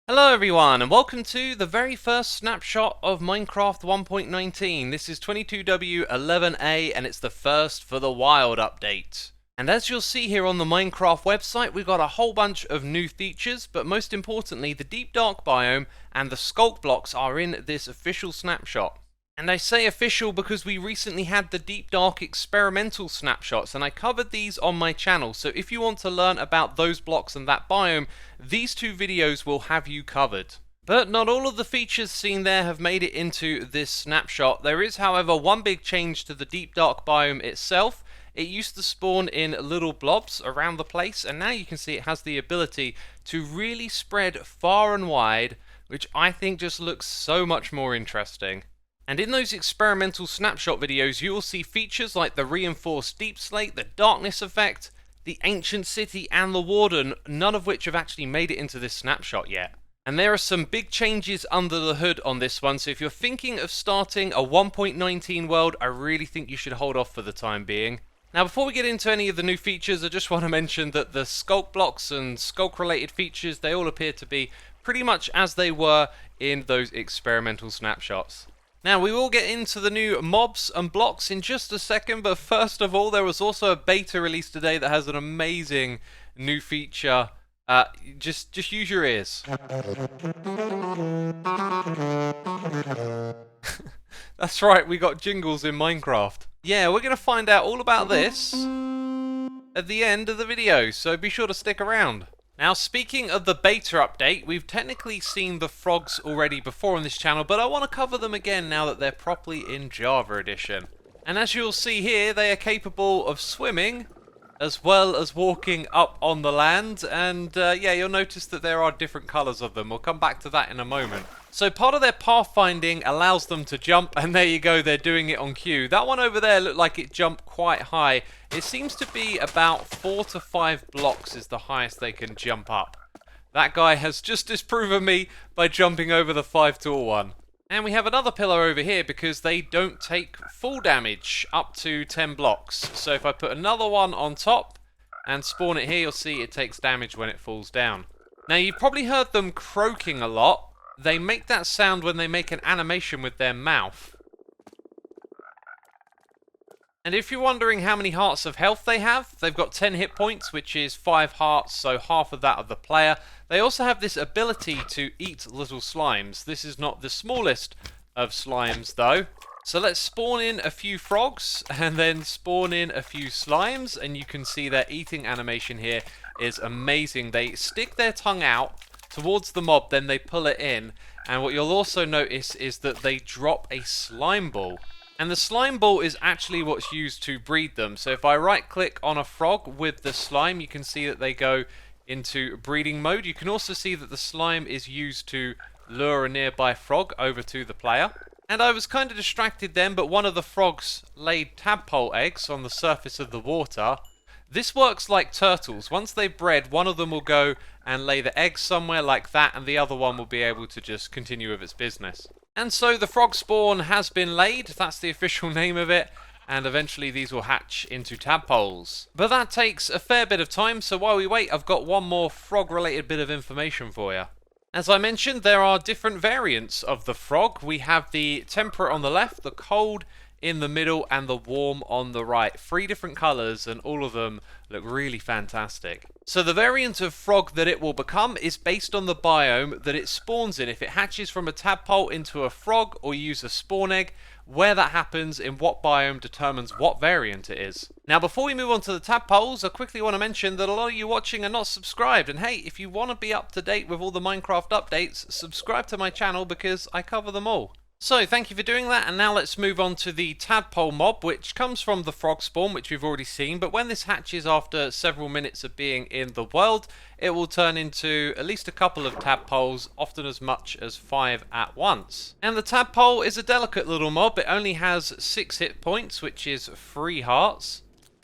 Hello everyone, and welcome to the very first snapshot of Minecraft 1.19. This is 22W11A, and it's the first for the wild update. And as you'll see here on the Minecraft website, we've got a whole bunch of new features, but most importantly, the deep dark biome and the Sculk Blocks are in this official snapshot. And I say official because we recently had the Deep Dark experimental snapshots, and I covered these on my channel, so if you want to learn about those blocks and that biome, these two videos will have you covered. But not all of the features seen there have made it into this snapshot. There is, however, one big change to the Deep Dark biome itself. It used to spawn in little blobs around the place, and now you can see it has the ability to really spread far and wide, which I think just looks so much more interesting. And in those experimental snapshot videos, you will see features like the reinforced deep slate, the darkness effect, the ancient city, and the warden, none of which have actually made it into this snapshot yet. And there are some big changes under the hood on this one, so if you're thinking of starting a 1.19 world, I really think you should hold off for the time being. Now, before we get into any of the new features, I just want to mention that the Sculk Blocks and Sculk related features, they all appear to be pretty much as they were in those experimental snapshots. Now, we will get into the new mobs and blocks in just a second, but first of all, there was also a beta release today that has an amazing new feature. Just use your ears. That's right, we got jingles in Minecraft. Yeah, we're going to find out all about this at the end of the video, so be sure to stick around. Now, speaking of the beta update, we've technically seen the frogs already before on this channel, but I want to cover them again now that they're properly in Java Edition. And as you'll see here, they are capable of swimming, as well as walking up on the land, and yeah, you'll notice that there are different colours of them. We'll come back to that in a moment. So part of their pathfinding allows them to jump, and there you go, they're doing it on cue. That one over there looked like it jumped quite high. It seems to be about 4 to 5 blocks is the highest they can jump up. That guy has just disproven me by jumping over the 5 tall one. And we have another pillar over here because they don't take full damage up to 10 blocks. So if I put another one on top and spawn it here, you'll see it takes damage when it falls down. Now, you've probably heard them croaking a lot. They make that sound when they make an animation with their mouth. And if you're wondering how many hearts of health they have, they've got 10 hit points, which is 5 hearts, so half of that of the player. They also have this ability to eat little slimes. This is not the smallest of slimes, though. So let's spawn in a few frogs, and then spawn in a few slimes, and you can see their eating animation here is amazing. They stick their tongue out towards the mob, then they pull it in, and what you'll also notice is that they drop a slime ball. And the slime ball is actually what's used to breed them. So if I right click on a frog with the slime, you can see that they go into breeding mode. You can also see that the slime is used to lure a nearby frog over to the player. And I was kind of distracted then, but one of the frogs laid tadpole eggs on the surface of the water. This works like turtles. Once they've bred, one of them will go and lay the eggs somewhere like that, and the other one will be able to just continue with its business. And so the frog spawn has been laid, that's the official name of it, and eventually these will hatch into tadpoles. But that takes a fair bit of time, so while we wait, I've got one more frog-related bit of information for you. As I mentioned, there are different variants of the frog. We have the temperate on the left, the cold in the middle, and the warm on the right. 3 different colours, and all of them look really fantastic. So the variant of frog that it will become is based on the biome that it spawns in. If it hatches from a tadpole into a frog, or you use a spawn egg, where that happens in what biome determines what variant it is. Now, before we move on to the tadpoles, I quickly want to mention that a lot of you watching are not subscribed, and hey, if you want to be up to date with all the Minecraft updates, subscribe to my channel because I cover them all. So, thank you for doing that, and now let's move on to the tadpole mob, which comes from the Frogspawn, which we've already seen, but when this hatches after several minutes of being in the world, it will turn into at least a couple of tadpoles, often as much as 5 at once. And the tadpole is a delicate little mob. It only has 6 hit points, which is 3 hearts.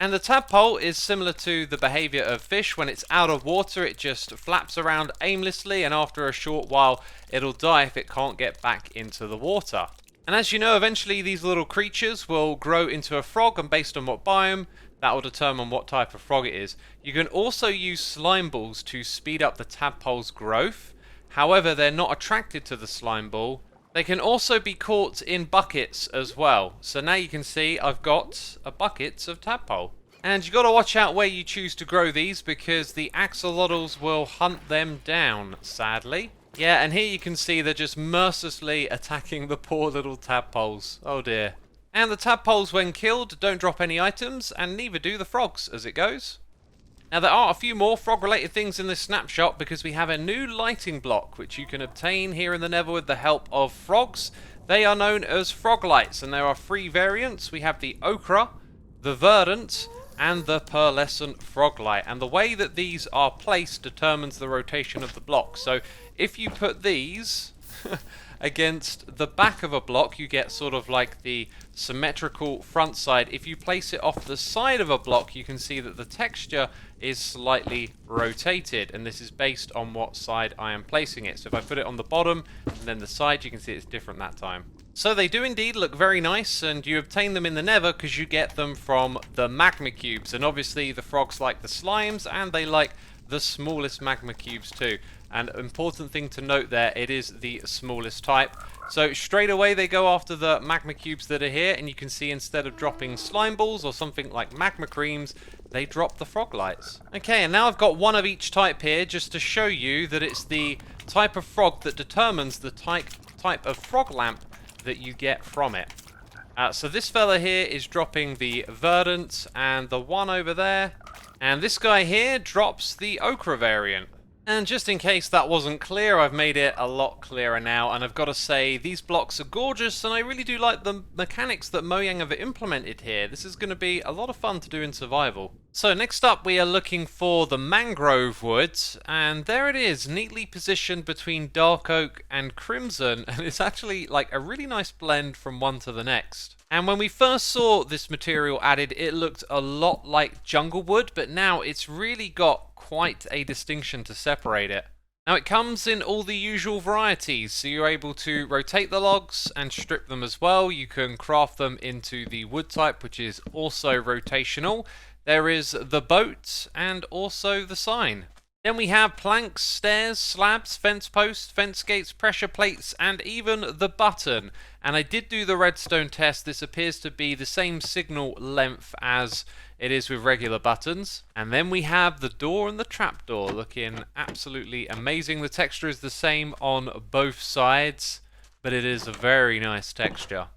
And the tadpole is similar to the behaviour of fish. When it's out of water, it just flaps around aimlessly, and after a short while, it'll die if it can't get back into the water. And as you know, eventually these little creatures will grow into a frog, and based on what biome, that will determine what type of frog it is. You can also use slime balls to speed up the tadpole's growth. However, they're not attracted to the slime ball. They can also be caught in buckets as well. So now you can see I've got a bucket of tadpole. And you've got to watch out where you choose to grow these because the axolotls will hunt them down, sadly. Yeah, and here you can see they're just mercilessly attacking the poor little tadpoles. Oh dear. And the tadpoles, when killed, don't drop any items, and neither do the frogs as it goes. Now there are a few more frog-related things in this snapshot because we have a new lighting block which you can obtain here in the Nether with the help of frogs. They are known as Froglights, and there are 3 variants. We have the Ochre, the Verdant, and the Pearlescent Froglight. And the way that these are placed determines the rotation of the block. So if you put these against the back of a block, you get sort of like the symmetrical front side. If you place it off the side of a block, you can see that the texture is slightly rotated, and this is based on what side I am placing it. So if I put it on the bottom and then the side, you can see it's different that time. So they do indeed look very nice, and you obtain them in the Nether because you get them from the magma cubes. And obviously the frogs like the slimes, and they like the smallest magma cubes too. And important thing to note there, it is the smallest type. So straight away they go after the magma cubes that are here, and you can see instead of dropping slime balls or something like magma creams, they drop the Froglights. Okay, and now I've got one of each type here just to show you that it's the type of frog that determines the type of frog lamp that you get from it. So this fella here is dropping the Verdant, and the one over there, and this guy here drops the Ochre variant. And just in case that wasn't clear, I've made it a lot clearer now, and I've got to say, these blocks are gorgeous, and I really do like the mechanics that Mojang have implemented here. This is going to be a lot of fun to do in survival. So next up we are looking for the Mangrove Woods, and there it is, neatly positioned between dark oak and crimson, and it's actually like a really nice blend from one to the next. And when we first saw this material added, it looked a lot like jungle wood, but now it's really got quite a distinction to separate it. Now it comes in all the usual varieties, so you're able to rotate the logs and strip them as well. You can craft them into the wood type, which is also rotational. There is the boat and also the sign. Then we have planks, stairs, slabs, fence posts, fence gates, pressure plates, and even the button. And I did do the redstone test. This appears to be the same signal length as it is with regular buttons. And then we have the door and the trapdoor looking absolutely amazing. The texture is the same on both sides, but it is a very nice texture.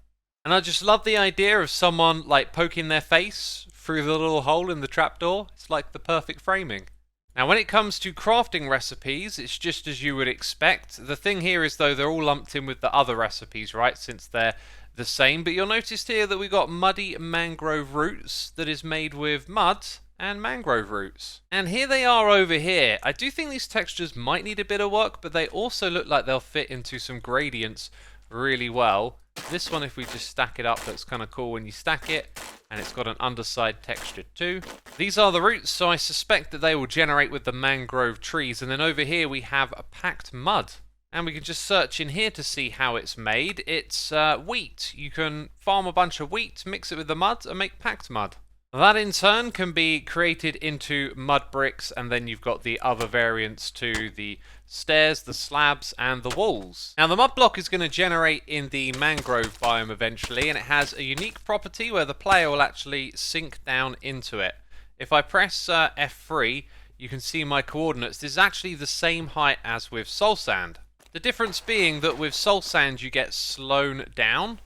And I just love the idea of someone like poking their face through the little hole in the trapdoor. It's like the perfect framing. Now when it comes to crafting recipes, it's just as you would expect. The thing here is though they're all lumped in with the other recipes, right, since they're the same. But you'll notice here that we got muddy mangrove roots that is made with mud and mangrove roots. And here they are over here. I do think these textures might need a bit of work, but they also look like they'll fit into some gradients really well. This one, if we just stack it up, that's kind of cool when you stack it, and it's got an underside texture too. These are the roots, so I suspect that they will generate with the mangrove trees. And then over here we have a packed mud, and we can just search in here to see how it's made. It's wheat. You can farm a bunch of wheat, mix it with the mud, and make packed mud. That in turn can be created into mud bricks, and then you've got the other variants to the stairs, the slabs, and the walls. Now the mud block is going to generate in the mangrove biome eventually, and it has a unique property where the player will actually sink down into it. If I press F3, you can see my coordinates. This is actually the same height as with soul sand. The difference being that with soul sand you get slowed down,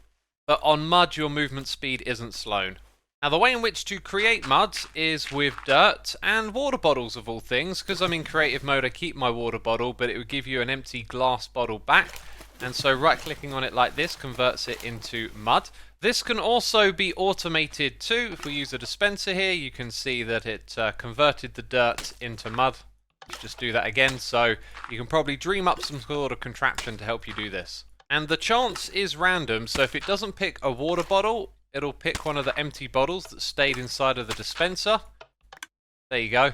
but on mud your movement speed isn't slowed. Now the way in which to create muds is with dirt and water bottles of all things. Because I'm in creative mode I keep my water bottle, but it would give you an empty glass bottle back. And so right clicking on it like this converts it into mud. This can also be automated too. If we use a dispenser here, you can see that it converted the dirt into mud. Let's just do that again. So you can probably dream up some sort of contraption to help you do this. And the chance is random, so if it doesn't pick a water bottle, it'll pick one of the empty bottles that stayed inside of the dispenser. There you go.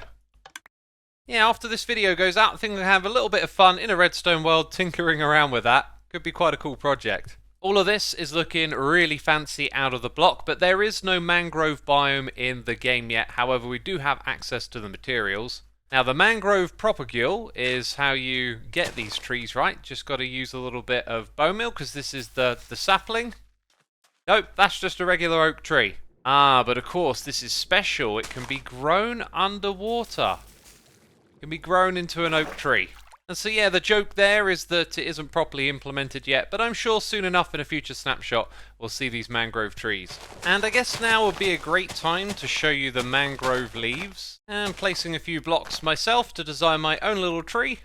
Yeah, after this video goes out, I think I'll have a little bit of fun in a redstone world tinkering around with that. Could be quite a cool project. All of this is looking really fancy out of the block, but there is no mangrove biome in the game yet. However, we do have access to the materials. Now the Mangrove Propagule is how you get these trees right. Just got to use a little bit of bone meal because this is the sapling. Nope, that's just a regular oak tree. Ah, but of course this is special. It can be grown underwater. It can be grown into an oak tree. And so yeah, the joke there is that it isn't properly implemented yet, but I'm sure soon enough in a future snapshot we'll see these mangrove trees. And I guess now would be a great time to show you the mangrove leaves. And placing a few blocks myself to design my own little tree.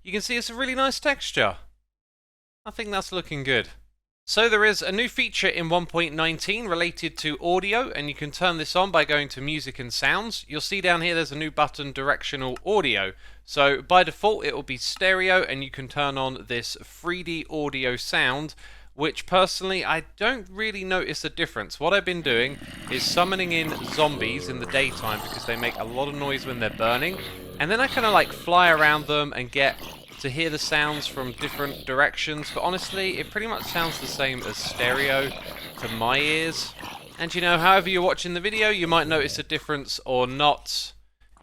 You can see it's a really nice texture. I think that's looking good. So there is a new feature in 1.19 related to audio, and you can turn this on by going to music and sounds. You'll see down here there's a new button, directional audio. So by default it will be stereo, and you can turn on this 3D audio sound, which personally I don't really notice a difference. What I've been doing is summoning in zombies in the daytime because they make a lot of noise when they're burning, and then I kind of like fly around them and get to hear the sounds from different directions, but honestly it pretty much sounds the same as stereo to my ears. And you know, however you're watching the video, you might notice a difference or not.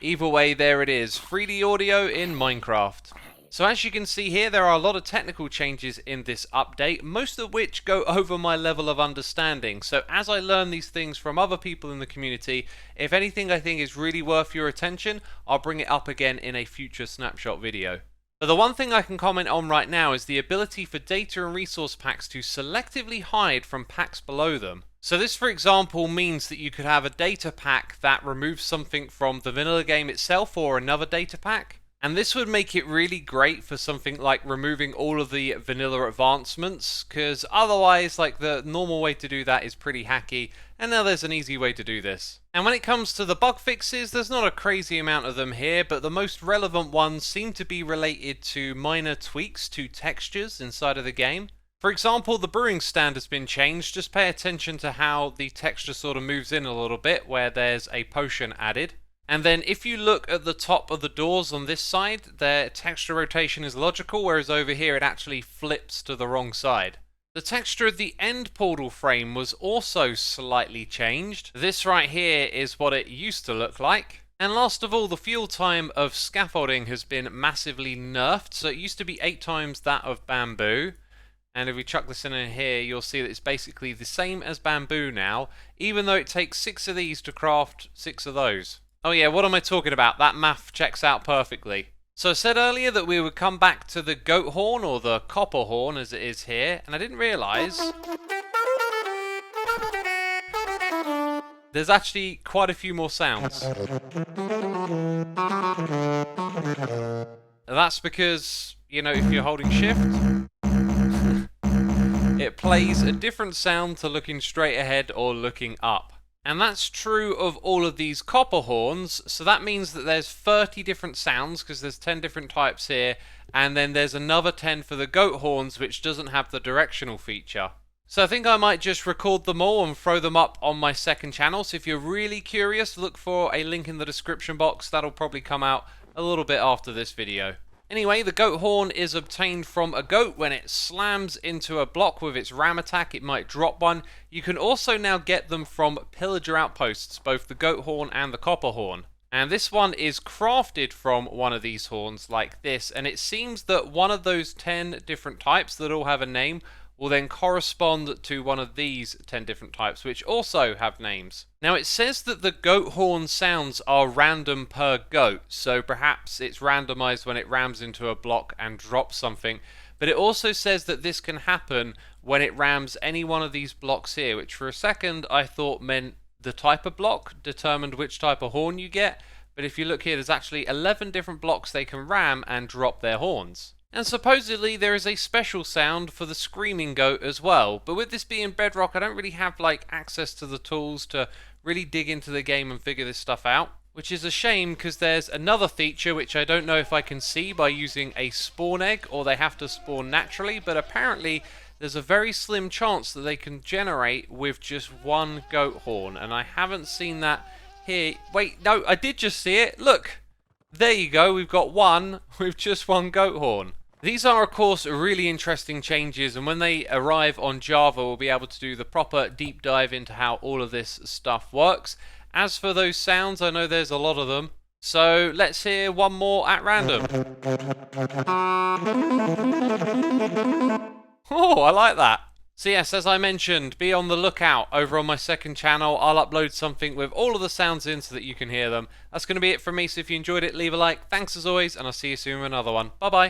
Either way, there it is, 3D audio in Minecraft. So as you can see here, there are a lot of technical changes in this update, most of which go over my level of understanding. So as I learn these things from other people in the community, if anything I think is really worth your attention, I'll bring it up again in a future snapshot video. But the one thing I can comment on right now is the ability for data and resource packs to selectively hide from packs below them. So this, for example, means that you could have a data pack that removes something from the vanilla game itself or another data pack. And this would make it really great for something like removing all of the vanilla advancements, because otherwise, like, the normal way to do that is pretty hacky, and now there's an easy way to do this. And when it comes to the bug fixes, there's not a crazy amount of them here, but the most relevant ones seem to be related to minor tweaks to textures inside of the game. For example, the brewing stand has been changed. Just pay attention to how the texture sort of moves in a little bit where there's a potion added. And then if you look at the top of the doors on this side, their texture rotation is logical, whereas over here it actually flips to the wrong side. The texture of the end portal frame was also slightly changed. This right here is what it used to look like. And last of all, the fuel time of scaffolding has been massively nerfed. So it used to be 8 times that of bamboo. And if we chuck this in here, you'll see that it's basically the same as bamboo now, even though it takes 6 of these to craft 6 of those. Oh yeah, what am I talking about? That math checks out perfectly. So I said earlier that we would come back to the goat horn, or the copper horn as it is here, and I didn't realise there's actually quite a few more sounds. That's because, you know, if you're holding shift, it plays a different sound to looking straight ahead or looking up. And that's true of all of these copper horns, so that means that there's 30 different sounds, because there's 10 different types here, and then there's another 10 for the goat horns, which doesn't have the directional feature. So I think I might just record them all and throw them up on my second channel, so if you're really curious, look for a link in the description box. That'll probably come out a little bit after this video. Anyway, the goat horn is obtained from a goat. When it slams into a block with its ram attack, it might drop one. You can also now get them from pillager outposts, both the goat horn and the copper horn. And this one is crafted from one of these horns like this, and it seems that one of those 10 different types that all have a name will then correspond to one of these 10 different types, which also have names. Now it says that the goat horn sounds are random per goat, so perhaps it's randomized when it rams into a block and drops something, but it also says that this can happen when it rams any one of these blocks here, which for a second I thought meant the type of block determined which type of horn you get, but if you look here, there's actually 11 different blocks they can ram and drop their horns. And supposedly there is a special sound for the screaming goat as well, but with this being Bedrock, I don't really have like access to the tools to really dig into the game and figure this stuff out, which is a shame because there's another feature which I don't know if I can see by using a spawn egg or they have to spawn naturally, but apparently there's a very slim chance that they can generate with just one goat horn, and I haven't seen that here. Wait, no, I did just see it. Look, there you go, we've got one with just one goat horn. These are, of course, really interesting changes, and when they arrive on Java, we'll be able to do the proper deep dive into how all of this stuff works. As for those sounds, I know there's a lot of them. So let's hear one more at random. Oh, I like that. So yes, as I mentioned, be on the lookout over on my second channel. I'll upload something with all of the sounds in so that you can hear them. That's going to be it from me, so if you enjoyed it, leave a like. Thanks as always, and I'll see you soon with another one. Bye bye.